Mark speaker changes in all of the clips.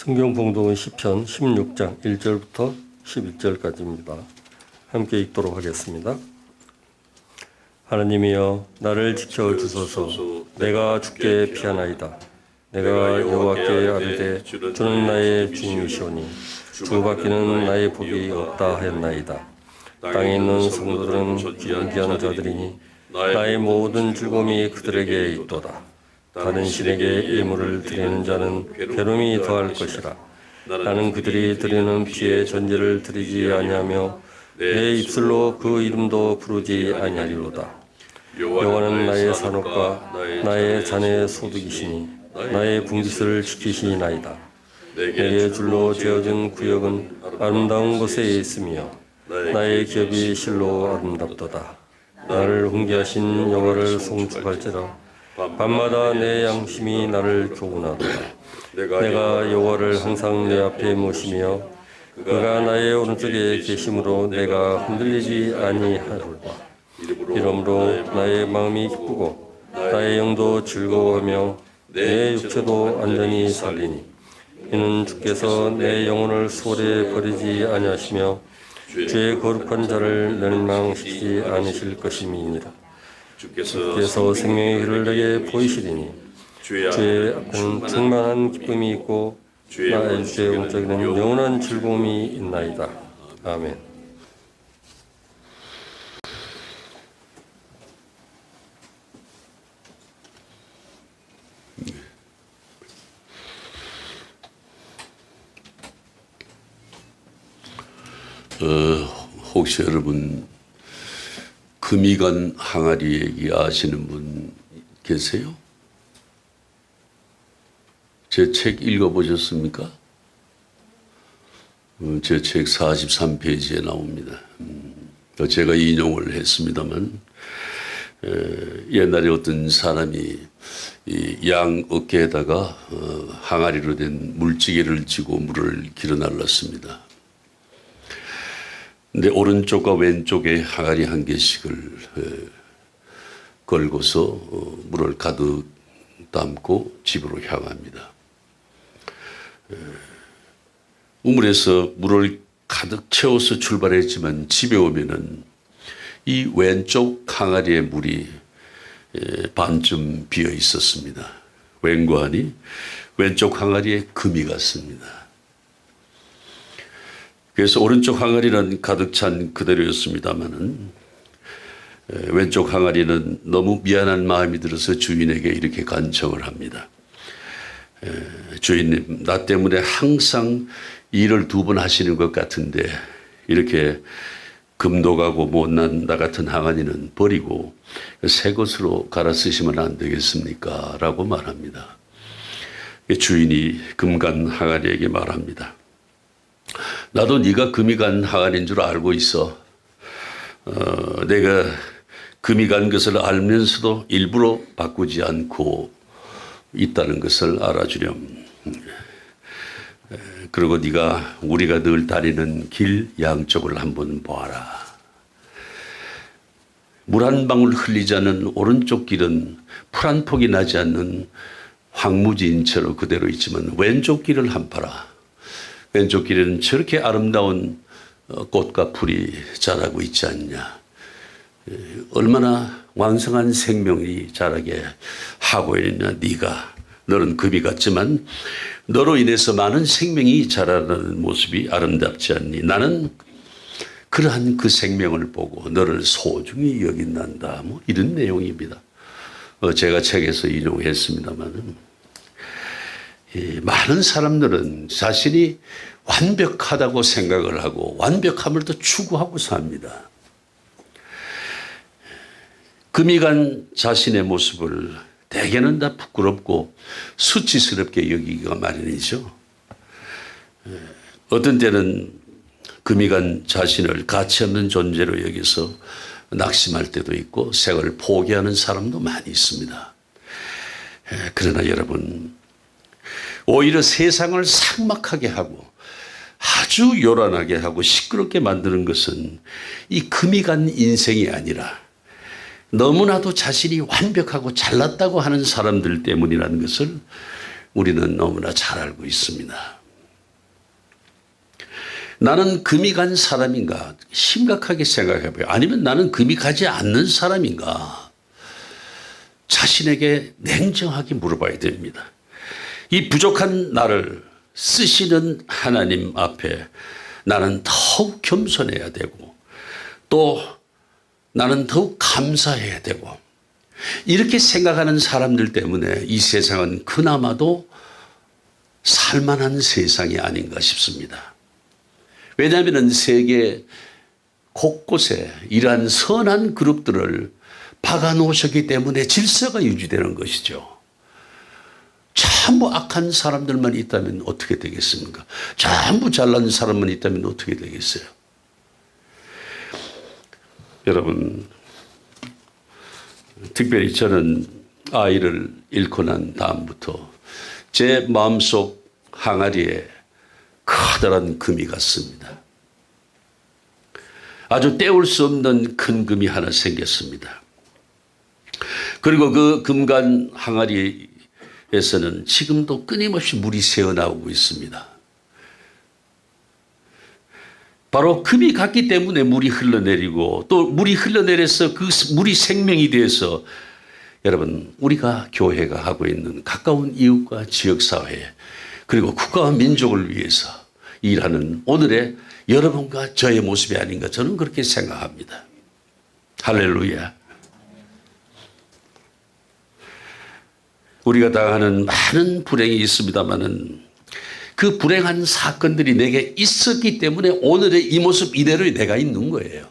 Speaker 1: 성경 봉독은 시편 16장 1절부터 11절까지입니다. 함께 읽도록 하겠습니다. 하나님이여 나를 지켜주소서. 내가 주께 피하나이다. 내가 여호와께 아뢰되 주는 나의 주님이시오니 주밖에는 나의 복이 없다 하였나이다. 땅에 있는 성도들은 존귀한 자들이니 나의 모든 즐거움이 그들에게 있도다. 다른 신에게 예물을 드리는 자는 괴로움이 더할 것이라. 나는 그들이 드리는 피의 전제를 드리지 아니하며 내 입술로 그 이름도 부르지 아니하리로다. 여호와는 나의 산업과 나의 자네 소득이시니 나의 분깃을 지키시나이다. 내게 줄로 지어진 구역은 아름다운 곳에 있으며 나의 기업이 실로 아름답도다. 나를 훈계하신 여호와를 송축할지라. 밤마다 내 양심이 나를 교훈하도다. 내가 여호와를 항상 내 앞에 모시며 그가 나의 오른쪽에 계심으로 내가 흔들리지 아니하리로다. 이러므로 나의 마음이 기쁘고 나의 영도 즐거워하며 내 육체도 안전히 살리니 이는 주께서 내 영혼을 수월에 버리지 아니하시며 주의 거룩한 자를 멸망시키지 않으실 것임이니라. 주께서 생명의 길을 내게 보이시리니 주의 앞에는 충만한 기쁨이 있고 나의 주의 오른쪽에는 영원한 즐거움이 있나이다. 아멘.
Speaker 2: 혹시 여러분 금이 간 항아리 얘기 아시는 분 계세요? 제 책 읽어보셨습니까? 제 책 43페이지에 나옵니다. 제가 인용을 했습니다만 옛날에 어떤 사람이 이 양 어깨에다가 항아리로 된 물지개를 쥐고 물을 길어 날랐습니다. 근데 오른쪽과 왼쪽에 항아리 한 개씩을 걸고서 물을 가득 담고 집으로 향합니다. 우물에서 물을 가득 채워서 출발했지만 집에 오면은 이 왼쪽 항아리의 물이 반쯤 비어 있었습니다. 웬고하니 왼쪽 항아리에 금이 갔습니다. 그래서 오른쪽 항아리는 가득 찬 그대로였습니다마는 왼쪽 항아리는 너무 미안한 마음이 들어서 주인에게 이렇게 간청을 합니다. 주인님, 나 때문에 항상 일을 2번 하시는 것 같은데 이렇게 금독하고 못난 나 같은 항아리는 버리고 새 것으로 갈아 쓰시면 안 되겠습니까? 라고 말합니다. 주인이 금간 항아리에게 말합니다. 나도 네가 금이 간 항아리인 줄 알고 있어. 내가 금이 간 것을 알면서도 일부러 바꾸지 않고 있다는 것을 알아주렴. 그리고 네가 우리가 늘 다니는 길 양쪽을 한번 보아라. 물 한 방울 흘리지 않는 오른쪽 길은 풀 한 폭이 나지 않는 황무지인 채로 그대로 있지만 왼쪽 길을 한번 봐라. 왼쪽 길에는 저렇게 아름다운 꽃과 풀이 자라고 있지 않냐. 얼마나 왕성한 생명이 자라게 하고 있느냐. 네가 너는 금이 같지만 너로 인해서 많은 생명이 자라는 모습이 아름답지 않니. 나는 그러한 그 생명을 보고 너를 소중히 여긴단다. 뭐 이런 내용입니다. 제가 책에서 인용했습니다만 많은 사람들은 자신이 완벽하다고 생각을 하고 완벽함을 더 추구하고 삽니다. 금이 간 자신의 모습을 대개는 다 부끄럽고 수치스럽게 여기기가 마련이죠. 어떤 때는 금이 간 자신을 가치 없는 존재로 여기서 낙심할 때도 있고 생을 포기하는 사람도 많이 있습니다. 그러나 여러분, 오히려 세상을 삭막하게 하고 아주 요란하게 하고 시끄럽게 만드는 것은 이 금이 간 인생이 아니라 너무나도 자신이 완벽하고 잘났다고 하는 사람들 때문이라는 것을 우리는 너무나 잘 알고 있습니다. 나는 금이 간 사람인가 심각하게 생각해 봐요. 아니면 나는 금이 가지 않는 사람인가 자신에게 냉정하게 물어봐야 됩니다. 이 부족한 나를 쓰시는 하나님 앞에 나는 더욱 겸손해야 되고 또 나는 더욱 감사해야 되고 이렇게 생각하는 사람들 때문에 이 세상은 그나마도 살만한 세상이 아닌가 싶습니다. 왜냐하면 세계 곳곳에 이러한 선한 그룹들을 박아놓으셨기 때문에 질서가 유지되는 것이죠. 전부 악한 사람들만 있다면 어떻게 되겠습니까? 전부 잘난 사람만 있다면 어떻게 되겠어요? 여러분, 특별히 저는 아이를 잃고 난 다음부터 제 마음속 항아리에 커다란 금이 갔습니다. 아주 떼울 수 없는 큰 금이 하나 생겼습니다. 그리고 그 금간 항아리에서는 지금도 끊임없이 물이 새어나오고 있습니다. 바로 금이 갔기 때문에 물이 흘러내리고 또 물이 흘러내려서 그 물이 생명이 돼서 여러분 우리가 교회가 하고 있는 가까운 이웃과 지역사회 그리고 국가와 민족을 위해서 일하는 오늘의 여러분과 저의 모습이 아닌가 저는 그렇게 생각합니다. 할렐루야. 우리가 당하는 많은 불행이 있습니다마는 그 불행한 사건들이 내게 있었기 때문에 오늘의 이 모습 이대로 내가 있는 거예요.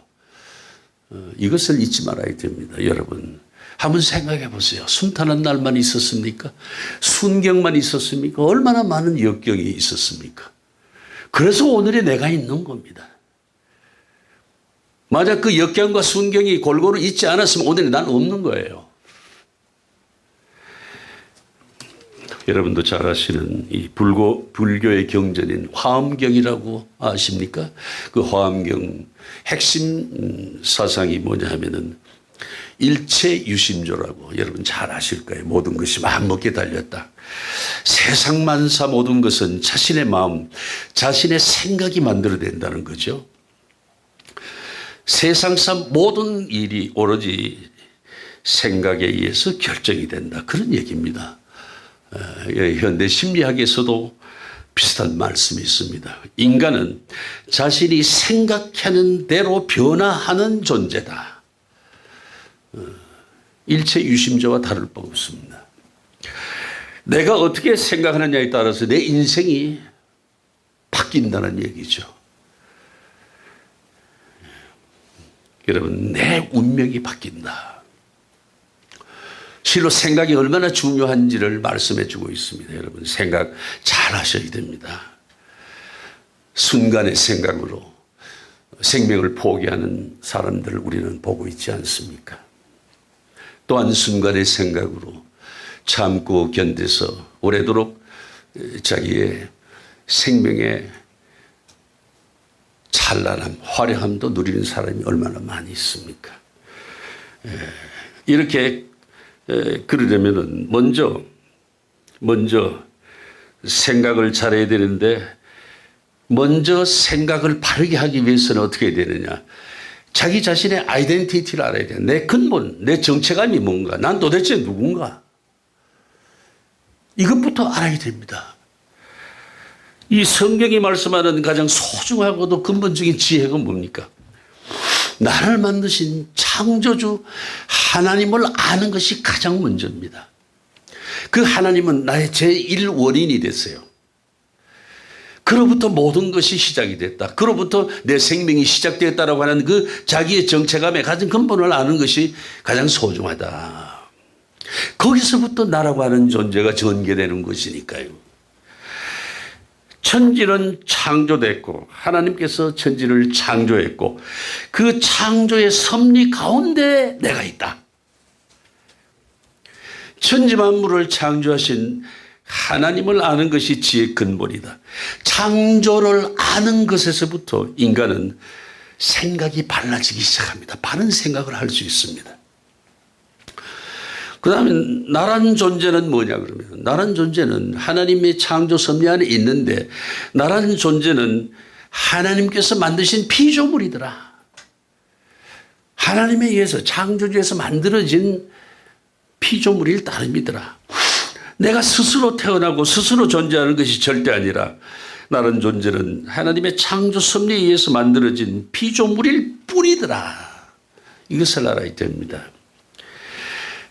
Speaker 2: 이것을 잊지 말아야 됩니다. 여러분 한번 생각해 보세요. 순탄한 날만 있었습니까? 순경만 있었습니까? 얼마나 많은 역경이 있었습니까? 그래서 오늘의 내가 있는 겁니다. 만약 그 역경과 순경이 골고루 있지 않았으면 오늘의 난 없는 거예요. 여러분도 잘 아시는 이 불교의 경전인 화엄경이라고 아십니까? 그 화엄경 핵심 사상이 뭐냐 하면은 일체유심조라고 여러분 잘 아실 거예요. 모든 것이 마음먹기에 달렸다. 세상 만사 모든 것은 자신의 마음, 자신의 생각이 만들어낸다는 거죠. 세상사 모든 일이 오로지 생각에 의해서 결정이 된다. 그런 얘기입니다. 현대 심리학에서도 비슷한 말씀이 있습니다. 인간은 자신이 생각하는 대로 변화하는 존재다. 일체 유심조와 다를 바 없습니다. 내가 어떻게 생각하느냐에 따라서 내 인생이 바뀐다는 얘기죠. 여러분, 내 운명이 바뀐다. 실로 생각이 얼마나 중요한지를 말씀해 주고 있습니다. 여러분 생각 잘 하셔야 됩니다. 순간의 생각으로 생명을 포기하는 사람들을 우리는 보고 있지 않습니까? 또한 순간의 생각으로 참고 견뎌서 오래도록 자기의 생명의 찬란함, 화려함도 누리는 사람이 얼마나 많이 있습니까? 이렇게 그러려면은 먼저 생각을 잘해야 되는데 먼저 생각을 바르게 하기 위해서는 어떻게 해야 되느냐? 자기 자신의 아이덴티티를 알아야 돼요. 내 근본, 내 정체감이 뭔가? 난 도대체 누군가? 이것부터 알아야 됩니다. 이 성경이 말씀하는 가장 소중하고도 근본적인 지혜가 뭡니까? 나를 만드신 창조주 하나님을 아는 것이 가장 먼저입니다. 그 하나님은 나의 제1 원인이 됐어요. 그로부터 모든 것이 시작이 됐다. 그로부터 내 생명이 시작되었다라고 하는 그 자기의 정체감의 가장 근본을 아는 것이 가장 소중하다. 거기서부터 나라고 하는 존재가 전개되는 것이니까요. 천지는 창조됐고 하나님께서 천지를 창조했고 그 창조의 섭리 가운데 내가 있다. 천지 만물을 창조하신 하나님을 아는 것이 지혜의 근본이다. 창조를 아는 것에서부터 인간은 생각이 달라지기 시작합니다. 바른 생각을 할 수 있습니다. 그 다음에 나란 존재는 뭐냐 그러면 나란 존재는 하나님의 창조 섭리 안에 있는데 나란 존재는 하나님께서 만드신 피조물이더라. 하나님에 의해서 창조주에서 만들어진 피조물일 따름이더라. 내가 스스로 태어나고 스스로 존재하는 것이 절대 아니라 나는 존재는 하나님의 창조 섭리에 의해서 만들어진 피조물일 뿐이더라. 이것을 알아야 됩니다.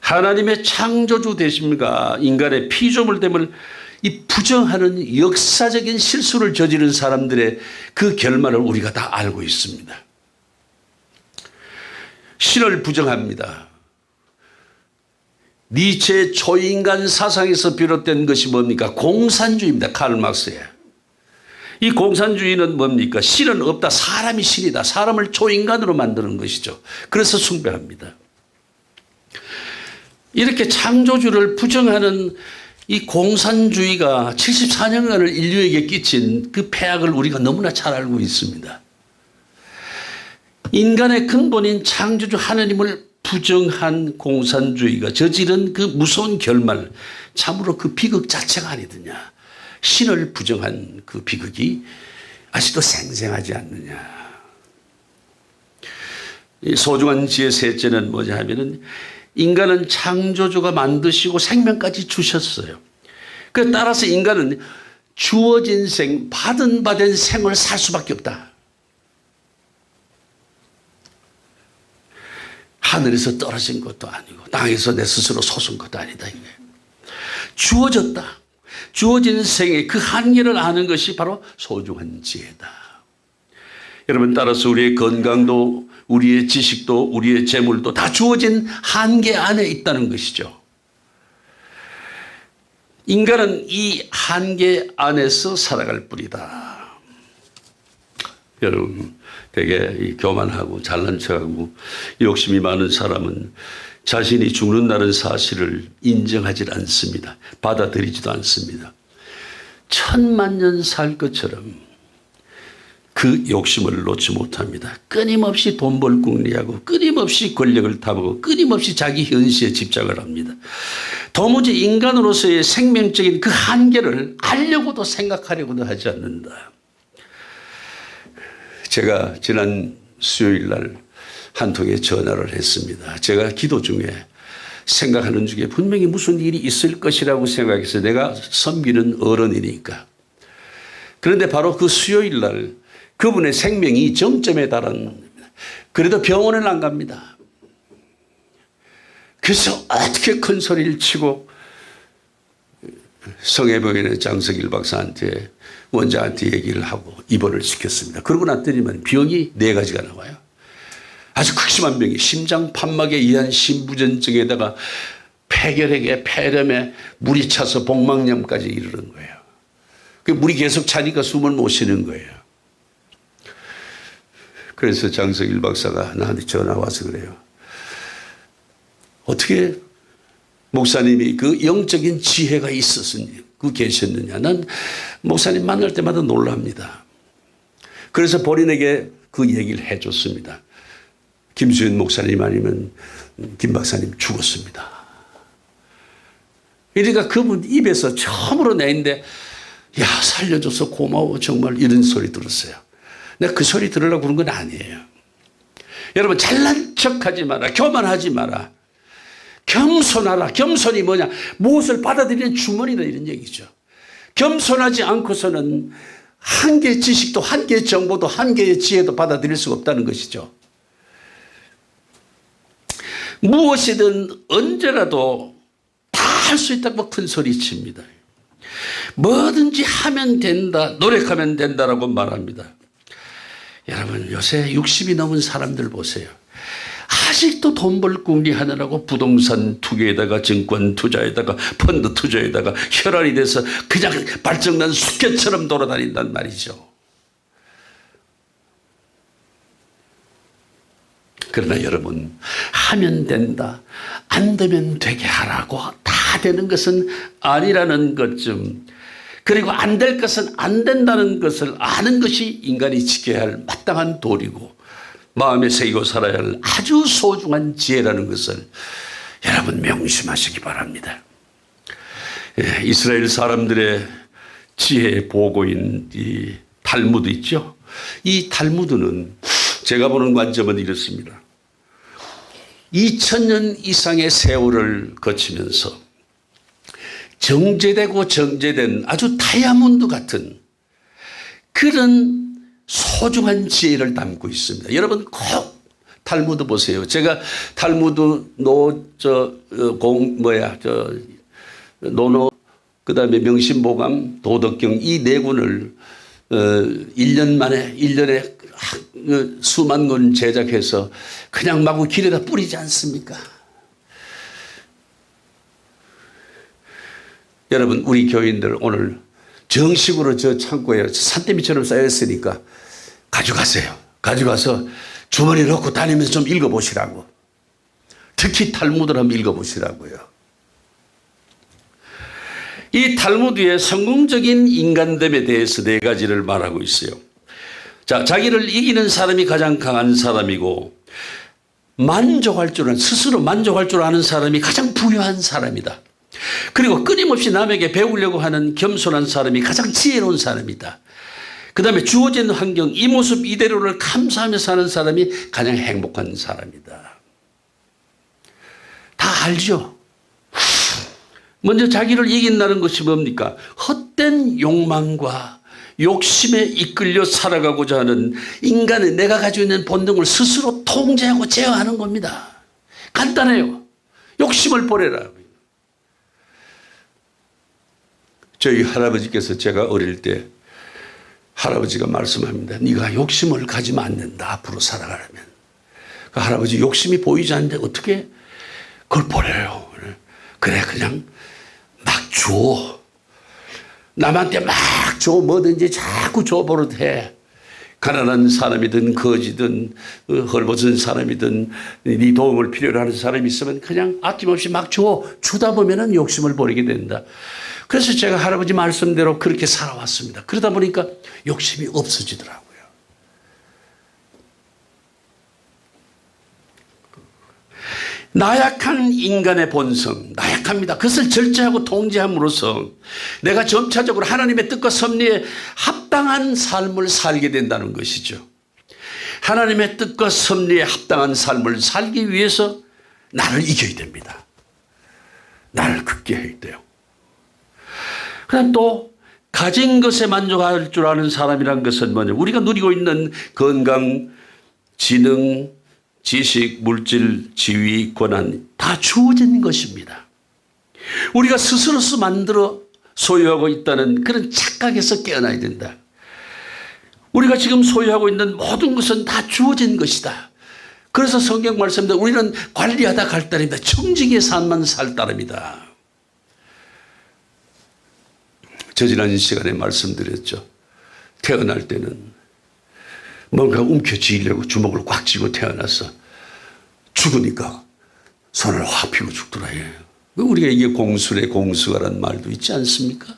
Speaker 2: 하나님의 창조주 되십니까? 인간의 피조물됨을 이 부정하는 역사적인 실수를 저지른 사람들의 그 결말을 우리가 다 알고 있습니다. 신을 부정합니다. 니체의 초인간 사상에서 비롯된 것이 뭡니까? 공산주의입니다. 카를 막스의. 이 공산주의는 뭡니까? 신은 없다. 사람이 신이다. 사람을 초인간으로 만드는 것이죠. 그래서 숭배합니다. 이렇게 창조주를 부정하는 이 공산주의가 74년간을 인류에게 끼친 그 폐악을 우리가 너무나 잘 알고 있습니다. 인간의 근본인 창조주 하나님을 부정한 공산주의가 저지른 그 무서운 결말, 참으로 그 비극 자체가 아니더냐. 신을 부정한 그 비극이 아직도 생생하지 않느냐. 이 소중한 지혜 셋째는 뭐냐 하면은 인간은 창조주가 만드시고 생명까지 주셨어요. 그 따라서 인간은 주어진 생, 받은 생을 살 수밖에 없다. 하늘에서 떨어진 것도 아니고 땅에서 내 스스로 솟은 것도 아니다. 이게. 주어졌다. 주어진 생의 그 한계를 아는 것이 바로 소중한 지혜다. 여러분, 따라서 우리의 건강도 우리의 지식도 우리의 재물도 다 주어진 한계 안에 있다는 것이죠. 인간은 이 한계 안에서 살아갈 뿐이다. 여러분, 되게 교만하고 잘난 척하고 욕심이 많은 사람은 자신이 죽는다는 사실을 인정하지 않습니다. 받아들이지도 않습니다. 1000만년 살 것처럼 그 욕심을 놓지 못합니다. 끊임없이 돈 벌 궁리하고 끊임없이 권력을 탐하고 끊임없이 자기 현시에 집착을 합니다. 도무지 인간으로서의 생명적인 그 한계를 알려고도 생각하려고도 하지 않는다. 제가 지난 수요일 날 한 통의 전화를 했습니다. 제가 기도 중에 생각하는 중에 분명히 무슨 일이 있을 것이라고 생각해서 내가 섬기는 어른이니까. 그런데 바로 그 수요일 날 그분의 생명이 정점에 달한, 그래도 병원을 안 갑니다. 그래서 어떻게 큰 소리를 치고 성해병원의 장석일 박사한테, 원장한테 얘기를 하고 입원을 시켰습니다. 그러고 났더니만 병이 4가지가 나와요. 아주 극심한 병이 심장 판막에 의한 심부전증에다가 폐결핵에 폐렴에 물이 차서 복막염까지 이르는 거예요. 그 물이 계속 차니까 숨을 못 쉬는 거예요. 그래서 장석일 박사가 나한테 전화 와서 그래요. 어떻게 목사님이 그 영적인 지혜가 있었으니 그 계셨느냐. 난 목사님 만날 때마다 놀랍니다. 그래서 본인에게 그 얘기를 해줬습니다. 김수현 목사님 아니면 김 박사님 죽었습니다. 그러니까 그분 입에서 처음으로 내는데, 야, 살려줘서 고마워 정말, 이런 소리 들었어요. 내가 그 소리 들으려고 그런 건 아니에요. 여러분, 잘난 척하지 마라. 교만하지 마라. 겸손하라. 겸손이 뭐냐? 무엇을 받아들이는 주머니다, 이런 얘기죠. 겸손하지 않고서는 한계의 지식도 한계의 정보도 한계의 지혜도 받아들일 수가 없다는 것이죠. 무엇이든 언제라도 다 할 수 있다고 큰 소리 칩니다. 뭐든지 하면 된다, 노력하면 된다라고 말합니다. 여러분, 요새 60이 넘은 사람들 보세요. 아직도 돈 벌 궁리하느라고 부동산 투기에다가 증권 투자에다가 펀드 투자에다가 혈안이 돼서 그냥 발정난 숙개처럼 돌아다닌단 말이죠. 그러나 여러분, 하면 된다, 안 되면 되게 하라고 다 되는 것은 아니라는 것 좀, 그리고 안 될 것은 안 된다는 것을 아는 것이 인간이 지켜야 할 마땅한 도리고 마음에 새기고 살아야 할 아주 소중한 지혜라는 것을 여러분 명심하시기 바랍니다. 이스라엘 사람들의 지혜의 보고인 이 탈무드 있죠. 이 탈무드는 제가 보는 관점은 이렇습니다. 2000년 이상의 세월을 거치면서 정제되고 정제된 아주 다이아몬드 같은 그런 소중한 지혜를 담고 있습니다. 여러분 꼭 탈무드 보세요. 제가 탈무드 노노 그다음에 명심보감 도덕경 이 네 권을 1년 만에 1년에 수만 권 제작해서 그냥 마구 길에다 뿌리지 않습니까? 여러분 우리 교인들 오늘 정식으로 저 창고에 산더미처럼 쌓였으니까 가져가세요. 가져가서 주머니에 넣고 다니면서 좀 읽어보시라고. 특히 탈무드를 한번 읽어보시라고요. 이 탈무드의 성공적인 인간됨에 대해서 네 가지를 말하고 있어요. 자, 자기를 이기는 사람이 가장 강한 사람이고 스스로 만족할 줄 아는 사람이 가장 부유한 사람이다. 그리고 끊임없이 남에게 배우려고 하는 겸손한 사람이 가장 지혜로운 사람이다. 그 다음에 주어진 환경, 이 모습 이대로를 감사하며 사는 사람이 가장 행복한 사람이다. 다 알죠? 먼저 자기를 이긴다는 것이 뭡니까? 헛된 욕망과 욕심에 이끌려 살아가고자 하는 인간의 내가 가지고 있는 본능을 스스로 통제하고 제어하는 겁니다. 간단해요. 욕심을 버려라. 저희 할아버지께서 제가 어릴 때 할아버지가 말씀합니다. 네가 욕심을 가지면 안 된다. 앞으로 살아가려면. 그 할아버지 욕심이 보이지 않는데 어떻게 그걸 버려요. 그래 그냥 막 줘. 남한테 막 줘. 뭐든지 자꾸 줘버릇해. 가난한 사람이든 거지든 헐벗은 사람이든 네 도움을 필요로 하는 사람이 있으면 그냥 아낌없이 막 줘. 주다 보면은 욕심을 버리게 된다. 그래서 제가 할아버지 말씀대로 그렇게 살아왔습니다. 그러다 보니까 욕심이 없어지더라고요. 나약한 인간의 본성, 나약합니다. 그것을 절제하고 통제함으로써 내가 점차적으로 하나님의 뜻과 섭리에 합당한 삶을 살게 된다는 것이죠. 하나님의 뜻과 섭리에 합당한 삶을 살기 위해서 나를 이겨야 됩니다. 나를 극복해야 돼요. 그럼 또 가진 것에 만족할 줄 아는 사람이란 것은 뭐냐? 우리가 누리고 있는 건강, 지능, 지식, 물질, 지위, 권한 다 주어진 것입니다. 우리가 스스로서 만들어 소유하고 있다는 그런 착각에서 깨어나야 된다. 우리가 지금 소유하고 있는 모든 것은 다 주어진 것이다. 그래서 성경 말씀대로 우리는 관리하다 갈 따름이다. 청지기의 삶만 살 따름이다. 저 지난 시간에 말씀드렸죠. 태어날 때는 뭔가 움켜쥐려고 주먹을 꽉 쥐고 태어나서 죽으니까 손을 확 펴고 죽더라. 우리가 이게 공수래 공수가란 말도 있지 않습니까?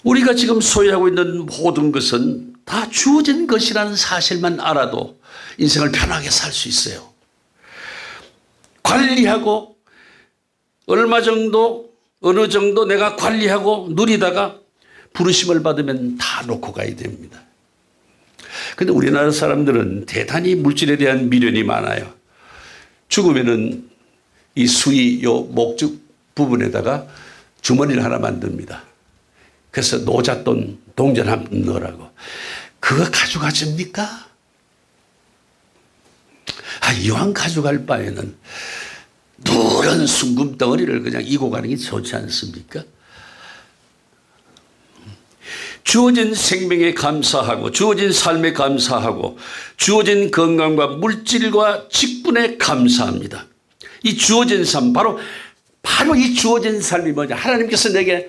Speaker 2: 우리가 지금 소유하고 있는 모든 것은 다 주어진 것이라는 사실만 알아도 인생을 편하게 살 수 있어요. 관리하고 얼마 정도 어느 정도 내가 관리하고 누리다가 부르심을 받으면 다 놓고 가야 됩니다. 그런데 우리나라 사람들은 대단히 물질에 대한 미련이 많아요. 죽으면은 이 수의 요 목적 부분에다가 주머니를 하나 만듭니다. 그래서 노잣돈 동전 한 푼 넣으라고. 그거 가져가십니까? 이왕 가져갈 바에는 누런 순금 덩어리를 그냥 이고 가는 게 좋지 않습니까? 주어진 생명에 감사하고 주어진 삶에 감사하고 주어진 건강과 물질과 직분에 감사합니다. 이 주어진 삶 바로 이 주어진 삶이 뭐냐? 하나님께서 내게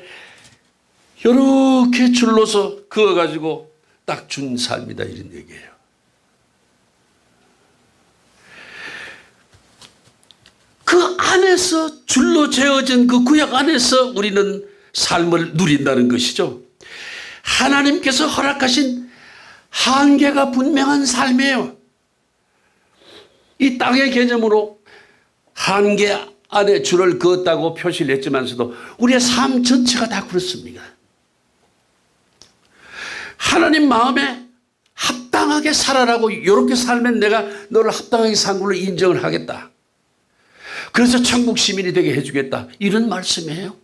Speaker 2: 이렇게 줄로서 그어가지고 딱 준 삶이다 이런 얘기예요. 그 안에서 줄로 재어진 그 구약 안에서 우리는 삶을 누린다는 것이죠. 하나님께서 허락하신 한계가 분명한 삶이에요. 이 땅의 개념으로 한계 안에 주를 그었다고 표시를 했지만서도 우리의 삶 전체가 다 그렇습니다. 하나님 마음에 합당하게 살아라고, 이렇게 살면 내가 너를 합당하게 산 걸로 인정을 하겠다. 그래서 천국 시민이 되게 해주겠다. 이런 말씀이에요.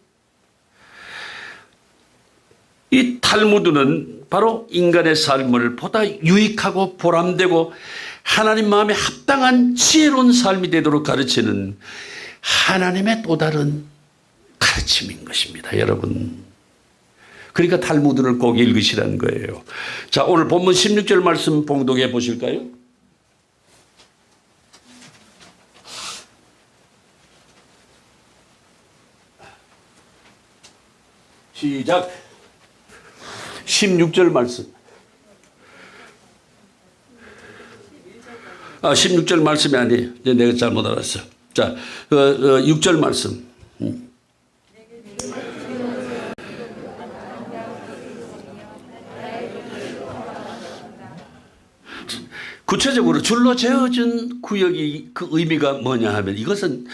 Speaker 2: 이 탈무드는 바로 인간의 삶을 보다 유익하고 보람되고 하나님 마음에 합당한 지혜로운 삶이 되도록 가르치는 하나님의 또 다른 가르침인 것입니다, 여러분. 그러니까 탈무드를 꼭 읽으시라는 거예요. 자, 오늘 본문 16절 말씀 봉독해 보실까요? 시작. 16절 말씀. 16절 말씀이 아니에요. 내가 잘못 알았어. 자, 6절 말씀. 구체적으로 줄로 재어진 구역이 그 의미가 뭐냐 하면 이것은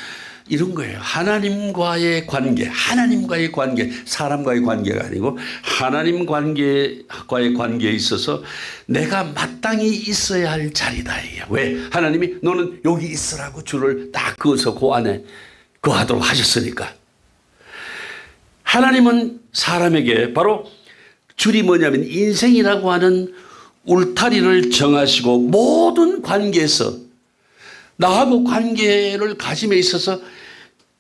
Speaker 2: 이런 거예요. 하나님과의 관계, 사람과의 관계가 아니고 하나님 과의 관계에 있어서 내가 마땅히 있어야 할 자리다. 왜? 하나님이 너는 여기 있으라고 줄을 딱 그어서 그 안에 거하도록 하셨으니까. 하나님은 사람에게 바로 줄이 뭐냐면 인생이라고 하는 울타리를 정하시고 모든 관계에서 나하고 관계를 가짐에 있어서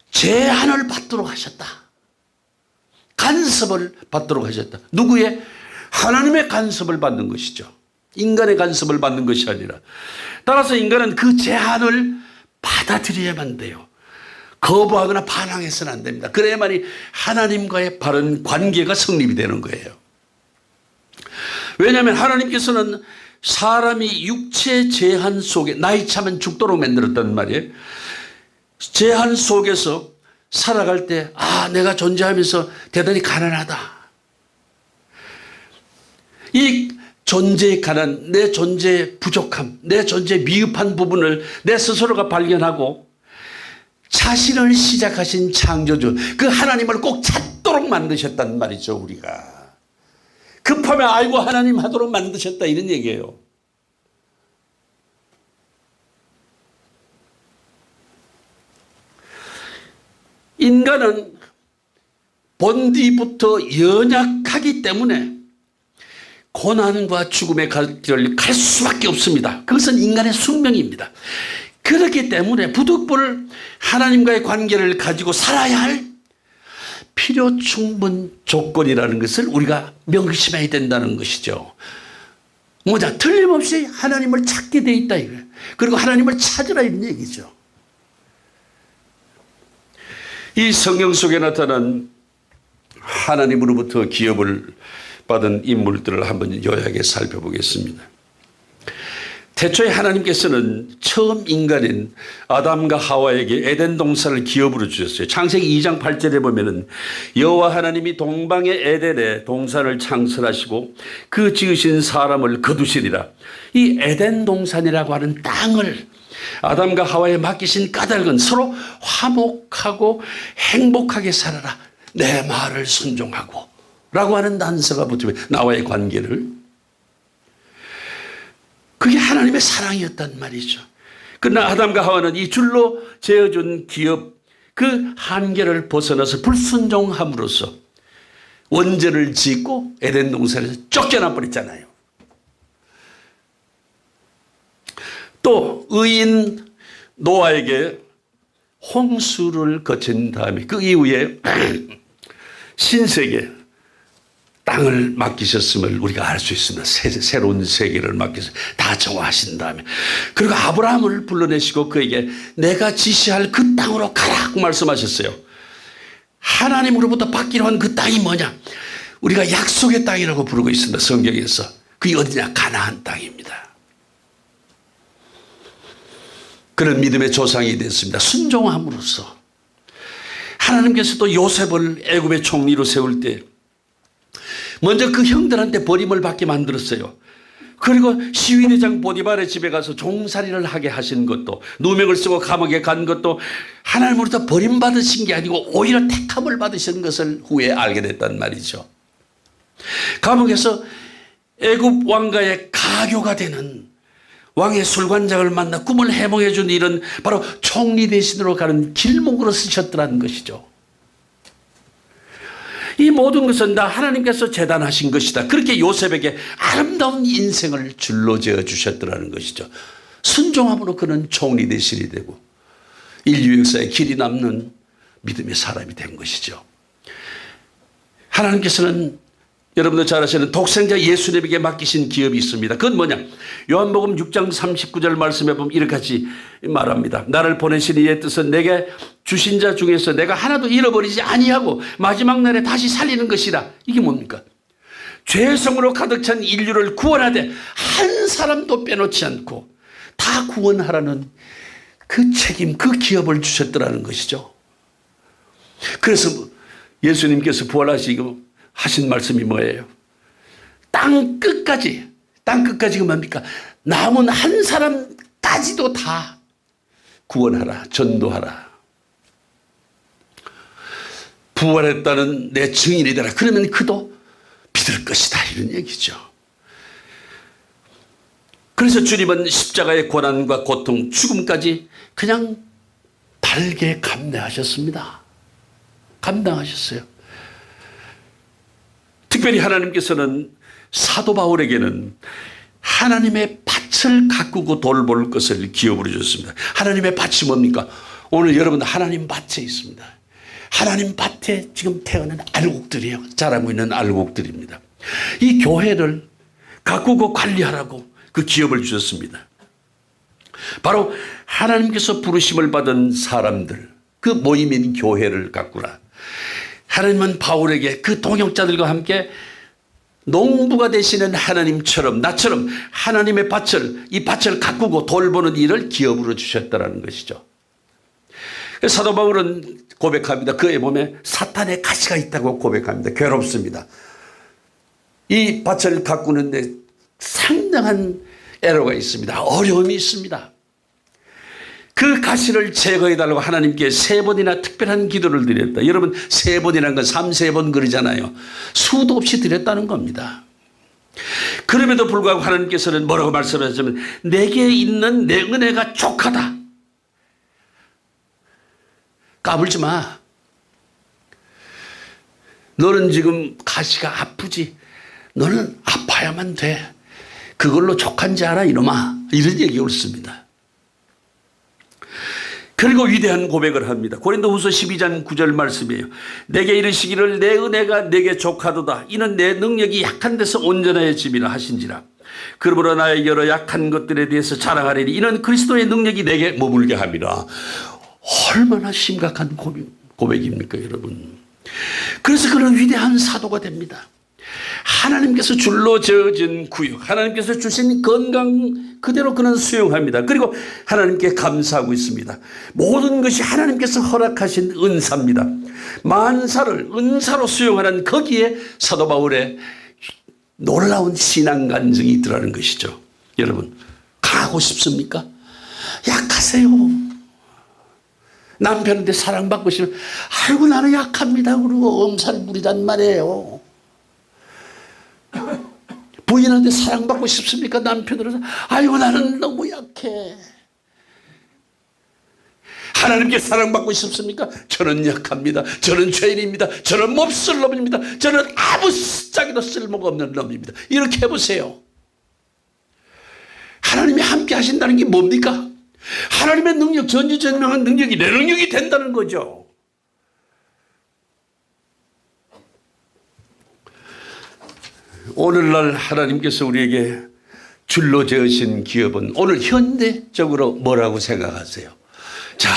Speaker 2: 제한을 받도록 하셨다. 간섭을 받도록 하셨다. 누구의? 하나님의 간섭을 받는 것이죠. 인간의 간섭을 받는 것이 아니라. 따라서 인간은 그 제한을 받아들여야만 돼요. 거부하거나 반항해서는 안 됩니다. 그래야만이 하나님과의 바른 관계가 성립이 되는 거예요. 왜냐하면 하나님께서는 사람이 육체 제한 속에 나이 차면 죽도록 만들었단 말이에요. 제한 속에서 살아갈 때 내가 존재하면서 대단히 가난하다. 이 존재의 가난, 내 존재의 부족함, 내 존재의 미흡한 부분을 내 스스로가 발견하고 자신을 시작하신 창조주 그 하나님을 꼭 찾도록 만드셨단 말이죠. 우리가 급하면 아이고 하나님 하도록 만드셨다 이런 얘기예요. 인간은 본디부터 연약하기 때문에 고난과 죽음의 길을 갈 수밖에 없습니다. 그것은 인간의 숙명입니다. 그렇기 때문에 부득불 하나님과의 관계를 가지고 살아야 할 필요 충분 조건이라는 것을 우리가 명심해야 된다는 것이죠. 뭐냐? 틀림없이 하나님을 찾게 돼 있다 이거예요. 그리고 하나님을 찾으라 이런 얘기죠. 이 성경 속에 나타난 하나님으로부터 기업을 받은 인물들을 한번 요약해 살펴보겠습니다. 태초에 하나님께서는 처음 인간인 아담과 하와에게 에덴 동산을 기업으로 주셨어요. 창세기 2장 8절에 보면은 여호와 하나님이 동방의 에덴에 동산을 창설하시고 그 지으신 사람을 거두시리라. 이 에덴 동산이라고 하는 땅을 아담과 하와에 맡기신 까닭은 서로 화목하고 행복하게 살아라. 내 말을 순종하고 라고 하는 단서가 붙으면 나와의 관계를 그게 하나님의 사랑이었단 말이죠. 그러나 아담과 하와는 이 줄로 재어준 기업 그 한계를 벗어나서 불순종함으로써 원죄를 짓고 에덴 동산에서 쫓겨나 버렸잖아요. 또 의인 노아에게 홍수를 거친 다음에 그 이후에 신세계 땅을 맡기셨음을 우리가 알 수 있습니다. 새로운 세계를 맡겨서 다 정화하신 다음에 그리고 아브라함을 불러내시고 그에게 내가 지시할 그 땅으로 가라 말씀하셨어요. 하나님으로부터 받기로 한 그 땅이 뭐냐? 우리가 약속의 땅이라고 부르고 있습니다. 성경에서. 그게 어디냐? 가나안 땅입니다. 그런 믿음의 조상이 됐습니다. 순종함으로써 하나님께서도 요셉을 애굽의 총리로 세울 때 먼저 그 형들한테 버림을 받게 만들었어요. 그리고 시위대장 보디발의 집에 가서 종살이를 하게 하신 것도, 누명을 쓰고 감옥에 간 것도 하나님으로부터 버림받으신 게 아니고 오히려 택함을 받으신 것을 후에 알게 됐단 말이죠. 감옥에서 애굽 왕가의 가교가 되는 왕의 술관장을 만나 꿈을 해몽해 준 일은 바로 총리 대신으로 가는 길목으로 쓰셨더라는 것이죠. 이 모든 것은 다 하나님께서 재단하신 것이다. 그렇게 요셉에게 아름다운 인생을 줄로 지어 주셨더라는 것이죠. 순종함으로 그는 총리 대신이 되고 인류 역사에 길이 남는 믿음의 사람이 된 것이죠. 하나님께서는 여러분들 잘 아시는 독생자 예수님에게 맡기신 기업이 있습니다. 그건 뭐냐? 요한복음 6장 39절 말씀에 보면 이렇게 말합니다. 나를 보내신 이의 뜻은 내게 주신 자 중에서 내가 하나도 잃어버리지 아니하고 마지막 날에 다시 살리는 것이라. 이게 뭡니까? 죄성으로 가득 찬 인류를 구원하되 한 사람도 빼놓지 않고 다 구원하라는 그 책임, 그 기업을 주셨더라는 것이죠. 그래서 예수님께서 부활하시고 하신 말씀이 뭐예요? 땅 끝까지가 뭡니까? 남은 한 사람까지도 다 구원하라, 전도하라. 부활했다는 내 증인이 되라. 그러면 그도 믿을 것이다. 이런 얘기죠. 그래서 주님은 십자가의 고난과 고통, 죽음까지 그냥 달게 감내하셨습니다. 감당하셨어요. 특별히 하나님께서는 사도 바울에게는 하나님의 밭을 가꾸고 돌볼 것을 기업으로 주셨습니다. 하나님의 밭이 뭡니까? 오늘 여러분 하나님 밭에 있습니다. 하나님 밭에 지금 태어난 알곡들이에요. 자라고 있는 알곡들입니다. 이 교회를 가꾸고 관리하라고 그 기업을 주셨습니다. 바로 하나님께서 부르심을 받은 사람들, 그 모임인 교회를 가꾸라. 하나님은 바울에게 그 동역자들과 함께 농부가 되시는 하나님처럼 나처럼 하나님의 밭을, 이 밭을 가꾸고 돌보는 일을 기업으로 주셨다는 것이죠. 사도 바울은 고백합니다. 그의 몸에 사탄의 가시가 있다고 고백합니다. 괴롭습니다. 이 밭을 가꾸는데 상당한 애로가 있습니다. 어려움이 있습니다. 그 가시를 제거해달라고 하나님께 3번이나 특별한 기도를 드렸다. 여러분 3번이라는 건 3번 그러잖아요. 수도 없이 드렸다는 겁니다. 그럼에도 불구하고 하나님께서는 뭐라고 말씀하셨냐면 내게 있는 내 은혜가 족하다. 까불지 마. 너는 지금 가시가 아프지. 너는 아파야만 돼. 그걸로 족한지 알아 이놈아. 이런 얘기 옳습니다. 그리고 위대한 고백을 합니다. 고린도후서 12장 9절 말씀이에요. 내게 이르시기를 내 은혜가 내게 족하도다. 이는 내 능력이 약한 데서 온전해짐이라 하신지라. 그러므로 나의 여러 약한 것들에 대해서 자랑하리니 이는 그리스도의 능력이 내게 머물게 함이라. 얼마나 심각한 고백입니까 여러분. 그래서 그는 위대한 사도가 됩니다. 하나님께서 줄로 저어진 구역, 하나님께서 주신 건강 그대로 그는 수용합니다. 그리고 하나님께 감사하고 있습니다. 모든 것이 하나님께서 허락하신 은사입니다. 만사를 은사로 수용하는 거기에 사도 바울의 놀라운 신앙 간증이 있더라는 것이죠. 여러분 강하고 싶습니까? 약하세요. 남편한테 사랑받고 싶으면 아이고 나는 약합니다 그러고 엄살 부리단 말이에요. 부인한테 사랑받고 싶습니까? 남편으로서 아이고 나는 너무 약해. 하나님께 사랑받고 싶습니까? 저는 약합니다. 저는 죄인입니다. 저는 몹쓸 놈입니다. 저는 아무 짝에도 쓸모가 없는 놈입니다. 이렇게 해보세요. 하나님이 함께 하신다는 게 뭡니까? 하나님의 능력, 전지전능한 능력이 내 능력이 된다는 거죠. 오늘날 하나님께서 우리에게 줄로 재으신 기업은 오늘 현대적으로 뭐라고 생각하세요? 자,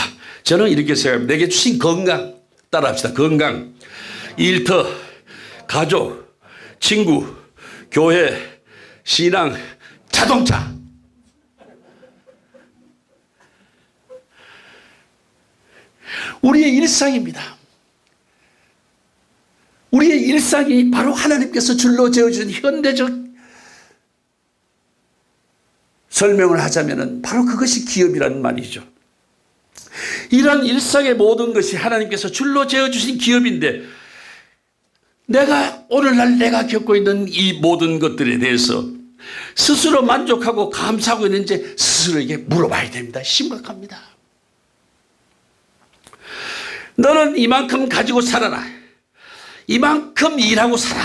Speaker 2: 저는 이렇게 생각합니다. 내게 주신 건강, 따라합시다. 건강, 일터, 가족, 친구, 교회, 신앙, 자동차. 우리의 일상입니다. 우리의 일상이 바로 하나님께서 줄로 재어준 현대적 설명을 하자면 바로 그것이 기업이라는 말이죠. 이런 일상의 모든 것이 하나님께서 줄로 재어주신 기업인데, 오늘날 내가 겪고 있는 이 모든 것들에 대해서 스스로 만족하고 감사하고 있는지 스스로에게 물어봐야 됩니다. 심각합니다. 너는 이만큼 가지고 살아라. 이만큼 일하고 살아.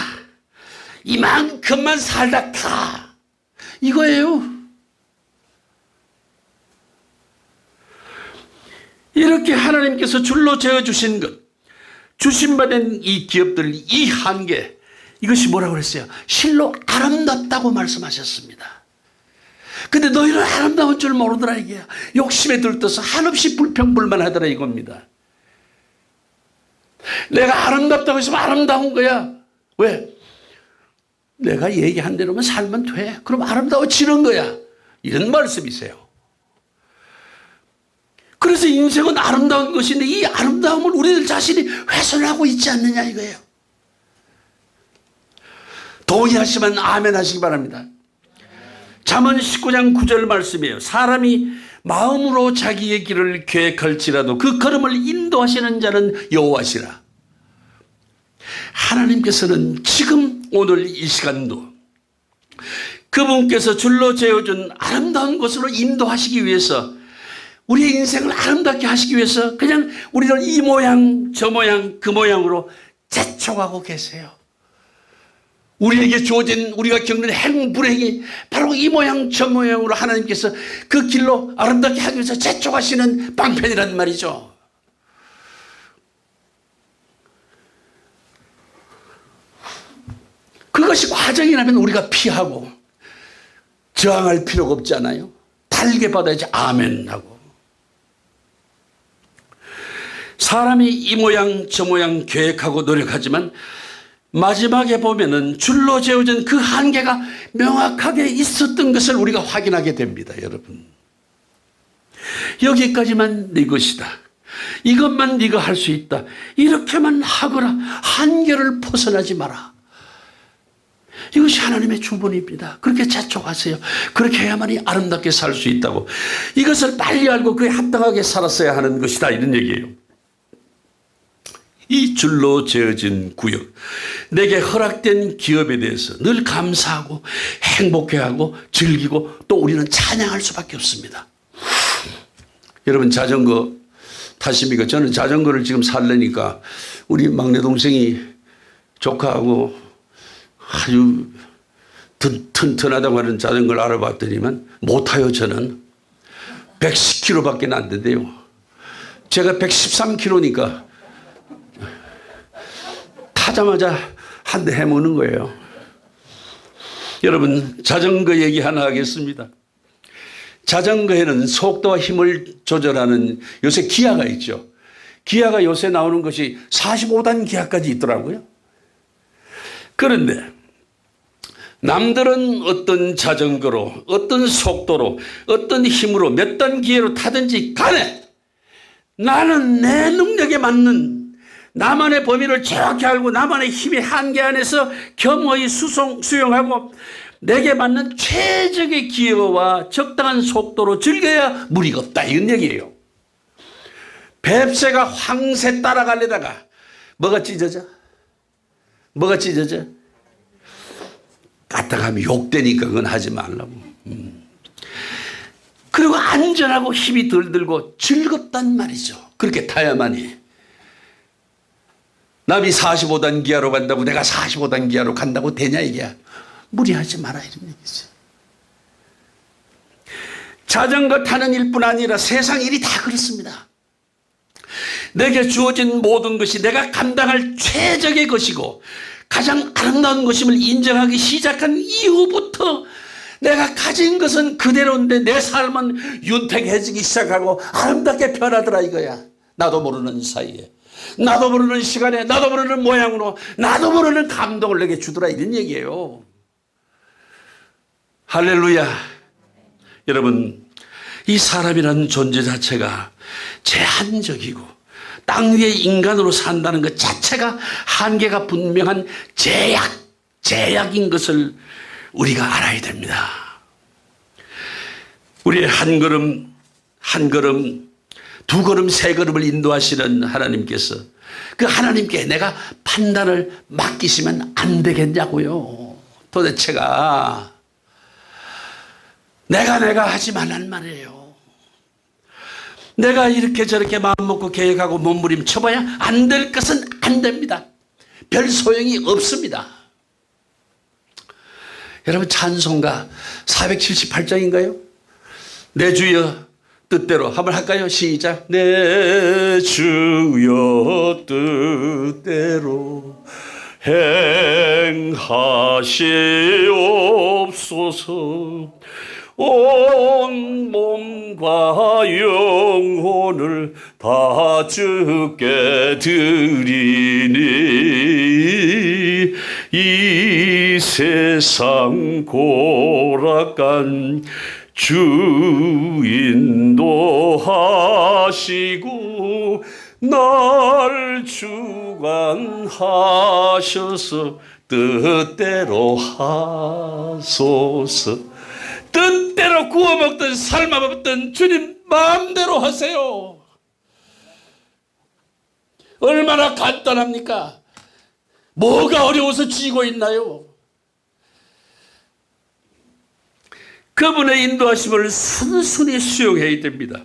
Speaker 2: 이만큼만 살다 가. 이거예요. 이렇게 하나님께서 줄로 재어주신 것, 주신받은 이 기업들, 이 한계, 이것이 뭐라고 그랬어요? 실로 아름답다고 말씀하셨습니다. 근데 너희는 아름다운 줄 모르더라 이게야. 욕심에 들떠서 한없이 불평불만하더라 이겁니다. 내가 아름답다고 했으면 아름다운 거야. 왜? 내가 얘기한 대로만 살면 돼. 그럼 아름다워지는 거야. 이런 말씀이세요. 그래서 인생은 아름다운 것인데 이 아름다움을 우리들 자신이 훼손하고 있지 않느냐 이거예요. 동의하시면 아멘 하시기 바랍니다. 잠언 19장 9절 말씀이에요. 사람이 마음으로 자기의 길을 계획할지라도 그 걸음을 인도하시는 자는 여호와시라. 하나님께서는 지금 오늘 이 시간도 그분께서 줄로 재어준 아름다운 곳으로 인도하시기 위해서, 우리의 인생을 아름답게 하시기 위해서 그냥 우리를 이 모양 저 모양 그 모양으로 재촉하고 계세요. 우리에게 주어진, 우리가 겪는 행불행이 바로 이 모양 저 모양으로 하나님께서 그 길로 아름답게 하기 위해서 재촉하시는 방편이란 말이죠. 그것이 과정이라면 우리가 피하고 저항할 필요가 없지 않아요? 달게 받아야지 아멘 하고. 사람이 이 모양 저 모양 계획하고 노력하지만 마지막에 보면은 줄로 재어진 그 한계가 명확하게 있었던 것을 우리가 확인하게 됩니다. 여러분, 여기까지만 네 것이다, 이것만 네가 할 수 있다, 이렇게만 하거라, 한계를 벗어나지 마라. 이것이 하나님의 주문입니다. 그렇게 재촉하세요. 그렇게 해야만이 아름답게 살 수 있다고. 이것을 빨리 알고 그에 합당하게 살았어야 하는 것이다, 이런 얘기예요. 이 줄로 재어진 구역, 내게 허락된 기업에 대해서 늘 감사하고 행복해하고 즐기고 또 우리는 찬양할 수밖에 없습니다. 여러분, 자전거 타십니까? 저는 자전거를 지금 살려니까 우리 막내 동생이 조카하고 아주 튼튼하다고 하는 자전거를 알아봤더니만 못 타요. 저는 110km밖에 안 된대요. 제가 113km니까 타자마자 한 대 해먹는 거예요. 여러분, 자전거 얘기 하나 하겠습니다. 자전거에는 속도와 힘을 조절하는 요새 기아가 있죠. 기아가 요새 나오는 것이 45단 기아까지 있더라고요. 그런데 남들은 어떤 자전거로, 어떤 속도로, 어떤 힘으로 몇 단 기아로 타든지 간에 나는 내 능력에 맞는, 나만의 범위를 정확히 알고 나만의 힘의 한계 안에서 겸허히 수용하고 내게 맞는 최적의 기어와 적당한 속도로 즐겨야 무리가 없다, 이런 얘기예요. 뱁새가 황새 따라가려다가 뭐가 찢어져? 뭐가 찢어져? 까딱하면 욕되니까 그건 하지 말라고. 그리고 안전하고 힘이 덜 들고 즐겁단 말이죠. 그렇게 타야만이. 남이 45단 기아로 간다고 내가 45단 기아로 간다고 되냐 이게. 무리하지 마라, 이런 얘기죠. 자전거 타는 일뿐 아니라 세상 일이 다 그렇습니다. 내게 주어진 모든 것이 내가 감당할 최적의 것이고 가장 아름다운 것임을 인정하기 시작한 이후부터 내가 가진 것은 그대로인데 내 삶은 윤택해지기 시작하고 아름답게 변하더라 이거야. 나도 모르는 사이에, 나도 모르는 시간에, 나도 모르는 모양으로, 나도 모르는 감동을 내게 주더라, 이런 얘기예요. 할렐루야. 여러분, 이 사람이라는 존재 자체가 제한적이고 땅 위에 인간으로 산다는 것 자체가 한계가 분명한 제약인 것을 우리가 알아야 됩니다. 우리의 한 걸음 한 걸음, 두 걸음 세 걸음을 인도하시는 하나님께서 그 하나님께 내가 판단을 맡기시면 안 되겠냐고요. 도대체가 내가 하지 말란 말이에요. 내가 이렇게 저렇게 마음먹고 계획하고 몸부림쳐봐야 안 될 것은 안 됩니다. 별 소용이 없습니다. 여러분 찬송가 478장인가요? 내 주여 뜻대로 한번 할까요? 시작. 내 주여 뜻대로 행하시옵소서. 온 몸과 영혼을 다 주께 드리니 이 세상 고락간 주 인도하시고 날 주관하셔서 뜻대로 하소서. 뜻대로 구워 먹든 삶아 먹든 주님 마음대로 하세요. 얼마나 간단합니까? 뭐가 어려워서 쥐고 있나요? 그분의 인도하심을 순순히 수용해야 됩니다.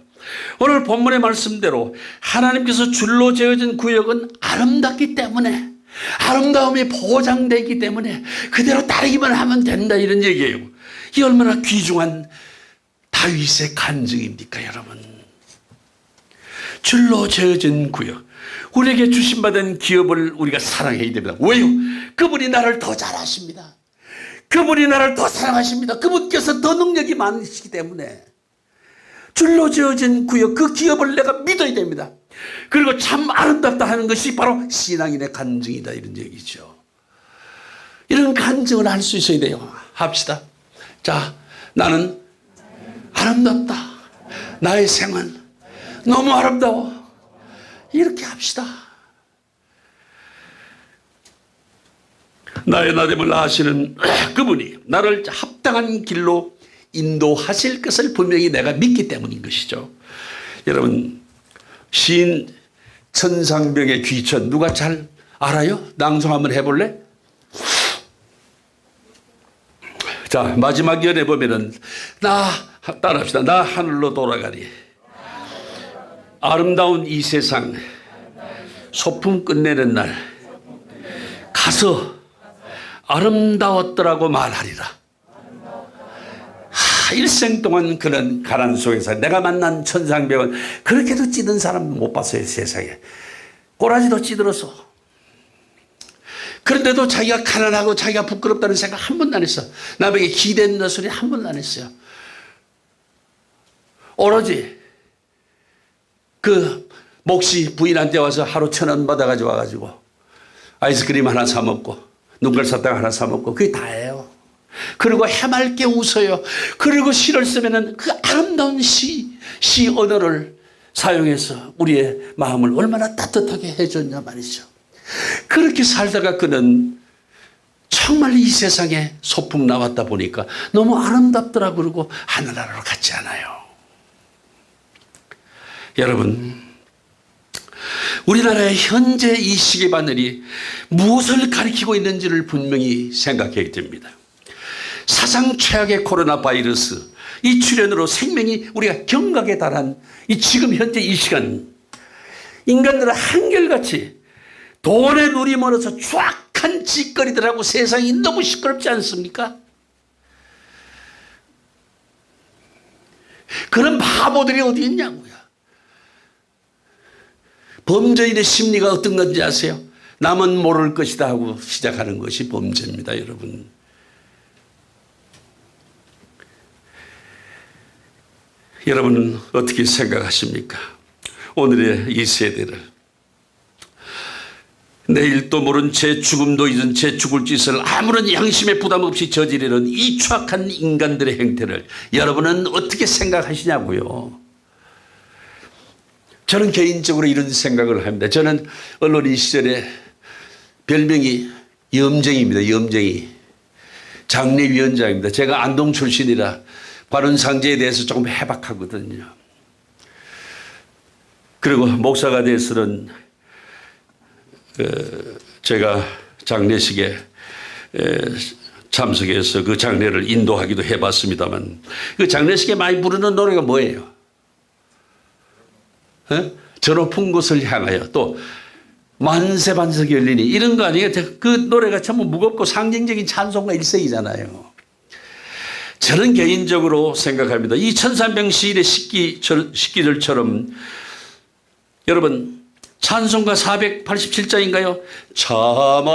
Speaker 2: 오늘 본문의 말씀대로 하나님께서 줄로 재어진 구역은 아름답기 때문에, 아름다움이 보장되기 때문에 그대로 따르기만 하면 된다, 이런 얘기예요. 이 얼마나 귀중한 다윗의 간증입니까, 여러분? 줄로 재어진 구역, 우리에게 주신받은 기업을 우리가 사랑해야 됩니다. 왜요? 그분이 나를 더 잘 아십니다. 그분이 나를 더 사랑하십니다. 그분께서 더 능력이 많으시기 때문에 줄로 지어진 구역, 그 기업을 내가 믿어야 됩니다. 그리고 참 아름답다 하는 것이 바로 신앙인의 간증이다, 이런 얘기죠. 이런 간증을 할 수 있어야 돼요. 합시다. 자, 나는 아름답다. 나의 생은 너무 아름다워. 이렇게 합시다. 나의 나됨을 아시는 그분이 나를 합당한 길로 인도하실 것을 분명히 내가 믿기 때문인 것이죠. 여러분, 시인 천상병의 귀천 누가 잘 알아요? 낭송 한번 해볼래? 자, 마지막 연에 보면은 따라합시다. 나 하늘로 돌아가리. 아름다운 이 세상 소품 끝내는 날 가서 아름다웠더라고 말하리라. 일생 동안 그런 가난 속에서 내가 만난 천상병은 그렇게도 찌든 사람 못 봤어요, 세상에. 꼬라지도 찌들어서. 그런데도 자기가 가난하고 자기가 부끄럽다는 생각 한 번도 안 했어. 남에게 기댄다 소리 한 번도 안 했어요. 오로지 그 몫이 부인한테 와서 하루 1,000원 받아가지고 와가지고 아이스크림 하나 사 먹고 눈깔 사탕 하나 사 먹고 그게 다예요. 그리고 해맑게 웃어요. 그리고 시를 쓰면은 그 아름다운 시 언어를 사용해서 우리의 마음을 얼마나 따뜻하게 해줬냐 말이죠. 그렇게 살다가 그는 정말 이 세상에 소풍 나왔다 보니까 너무 아름답더라 그러고 하늘나라로 갔지 않아요. 여러분, 우리나라의 현재 이 시계 바늘이 무엇을 가리키고 있는지를 분명히 생각해야 됩니다. 사상 최악의 코로나 바이러스, 이 출현으로 생명이 우리가 경각에 달한 이 지금 현재 이 시간, 인간들은 한결같이 돈에 눈이 멀어서 추악한 짓거리들하고 세상이 너무 시끄럽지 않습니까? 그런 바보들이 어디 있냐고요. 범죄인의 심리가 어떤 건지 아세요? 남은 모를 것이다 하고 시작하는 것이 범죄입니다, 여러분. 여러분은 어떻게 생각하십니까? 오늘의 이 세대를. 내일도 모른 채 죽음도 잊은 채 죽을 짓을 아무런 양심의 부담 없이 저지르는 이 추악한 인간들의 행태를 여러분은 어떻게 생각하시냐고요? 저는 개인적으로 이런 생각을 합니다. 저는 언론인 시절에 별명이 염쟁입니다. 염쟁이. 장례위원장입니다. 제가 안동 출신이라 바른 상제에 대해서 조금 해박하거든요. 그리고 목사가 돼서는 제가 장례식에 참석해서 그 장례를 인도하기도 해봤습니다만 그 장례식에 많이 부르는 노래가 뭐예요? 저 높은 곳을 향하여 또 만세 반석이 열리니 이런 거 아니에요? 그 노래가 전부 무겁고 상징적인 찬송가 일색이잖아요. 저는 개인적으로 생각합니다. 이 1300시일의 식기들처럼 여러분 찬송가 487장인가요? 참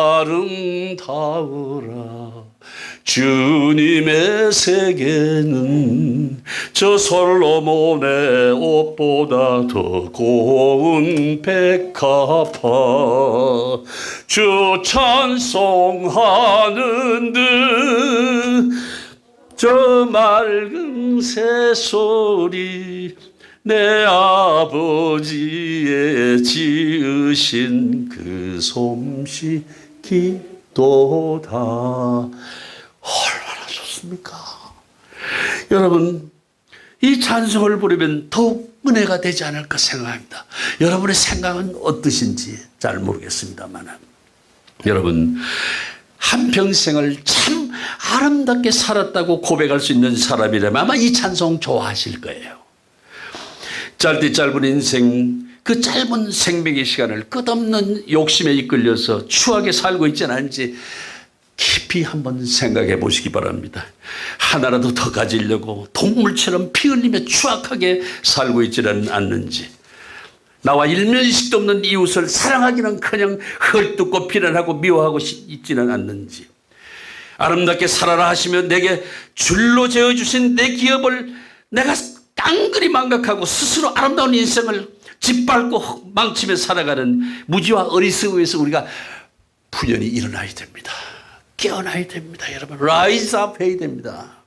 Speaker 2: 아름다우라 주님의 세계는 저 솔로몬의 옷보다 더 고운 백합화 주 찬송하는 듯 저 맑은 새소리 내 아버지의 지으신 그 솜씨 기도다. 얼마나 좋습니까? 여러분 이 찬송을 부르면 더욱 은혜가 되지 않을까 생각합니다. 여러분의 생각은 어떠신지 잘 모르겠습니다만 여러분 한평생을 참 아름답게 살았다고 고백할 수 있는 사람이라면 아마 이 찬송 좋아하실 거예요. 짧디 짧은 인생 그 짧은 생명의 시간을 끝없는 욕심에 이끌려서 추하게 살고 있지는 않은지 깊이 한번 생각해 보시기 바랍니다. 하나라도 더 가지려고 동물처럼 피 흘리며 추악하게 살고 있지는 않는지 나와 일면식도 없는 이웃을 사랑하기는커녕 헐뜯고 비난하고 미워하고 있지는 않는지 아름답게 살아라 하시며 내게 줄로 재어주신 내 기업을 내가 깡그리 망각하고 스스로 아름다운 인생을 짓밟고 망치며 살아가는 무지와 어리석음에서 우리가 부연히 일어나야 됩니다. 깨어나야 됩니다. 여러분 라이즈 업 해야 됩니다.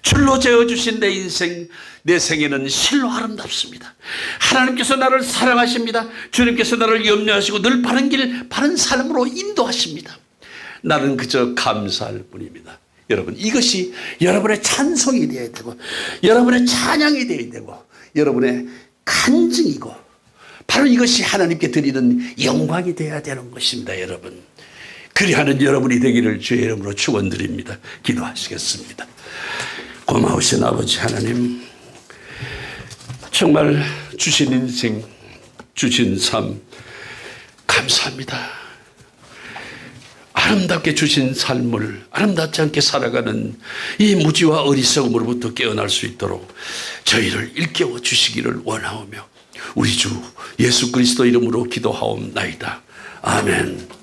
Speaker 2: 줄로 재어주신 내 인생 내 생애는 실로 아름답습니다. 하나님께서 나를 사랑하십니다. 주님께서 나를 염려하시고 늘 바른 길 바른 삶으로 인도하십니다. 나는 그저 감사할 뿐입니다. 여러분 이것이 여러분의 찬송이 되어야 되고 여러분의 찬양이 되어야 되고 여러분의 간증이고 바로 이것이 하나님께 드리는 영광이 되어야 되는 것입니다. 여러분 그리하는 여러분이 되기를 주의 이름으로 축원드립니다. 기도하시겠습니다. 고마우신 아버지 하나님 정말 주신 인생 주신 삶 감사합니다. 아름답게 주신 삶을 아름답지 않게 살아가는 이 무지와 어리석음으로부터 깨어날 수 있도록 저희를 일깨워 주시기를 원하오며 우리 주 예수 그리스도 이름으로 기도하옵나이다. 아멘.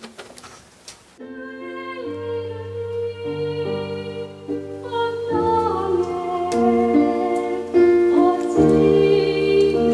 Speaker 3: 주의 이름이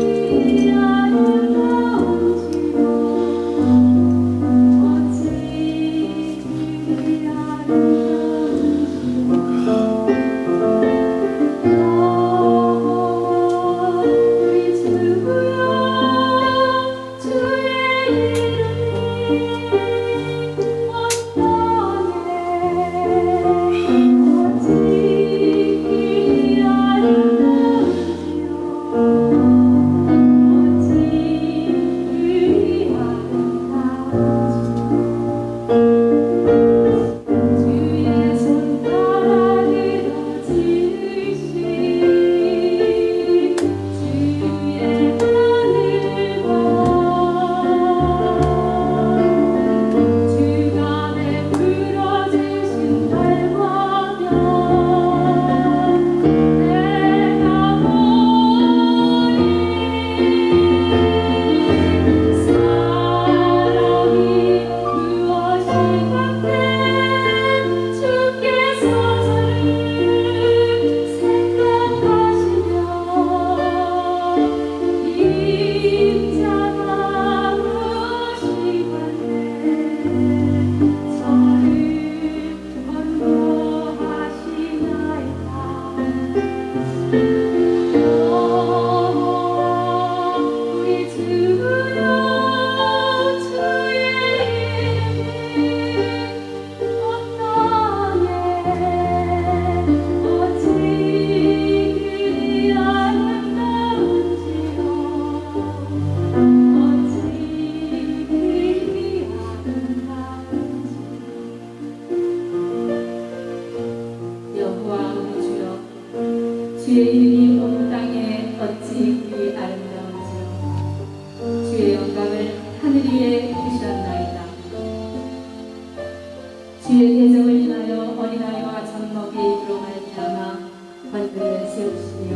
Speaker 3: 주의 이름이 온 땅에 어찌 그리 아름다운지요. 주의 영광을 하늘 위에 두셨나이다. 주의 대적을 인하여 어린아이와 젖먹이로 말미암아 번들을 세우시며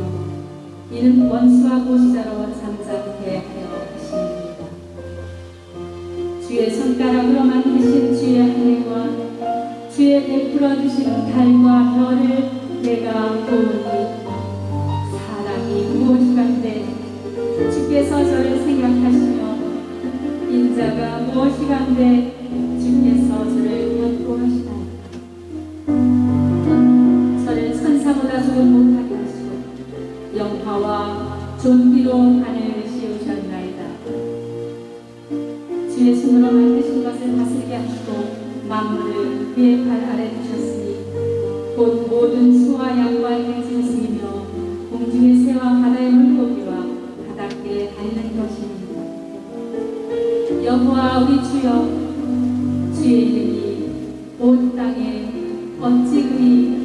Speaker 3: 이는 원수와 보시자로 잠잠케 하여 하십니다. 주의 손가락으로 만드신 주의 하늘과 주의 베풀어 주신 달과 별을 내가 보니 사랑이 무엇이간데 주께서 저를 생각하시며 인자가 무엇이간데 주께서 저를 견고하시나이다. 저를 천사보다 조금 못하게 하시고 영화와 존귀로 하늘을 씌우셨나이다. 주의 손으로 만드신 것을 다스리게 하시고 만물을 그의 발 아래 두셨으니 곧 모든 소와 양과 그 짐승이며 공중의 새와 바다의 물고기와 바닷길에 다니는 것입니다. 여호와 우리 주여, 주의 이름이 온 땅에 어찌 그리